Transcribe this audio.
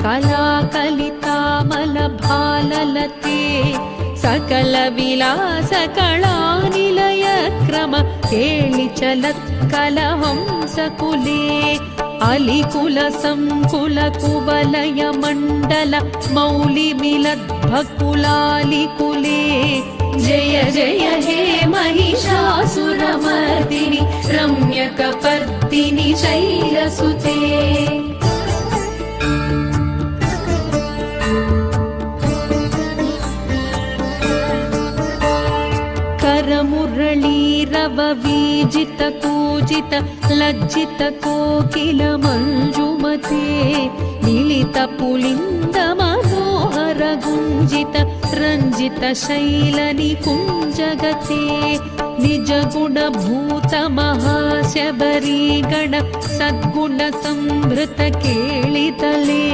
कलाकलितामलभाललते सकलविलासकलानिलय क्रम केळिचलत्कलहंसकुले अलिकुलसङ्कुलकुवलय मण्डल मौलिमिलद्भकुलालिकुले जय जय हे महिषासुरमर्दिनि रम्यकपर्दिनि शैलसुते। करमुरळीरववीजित कूजित लज्जित कोकिल मञ्जुमते मिलित पुलिन्द मनोहर गुञ्जित रञ्जित शैलनिकुञ्जगते निज गुणभूत महाशबरी गण सद्गुण संभृत केळितले।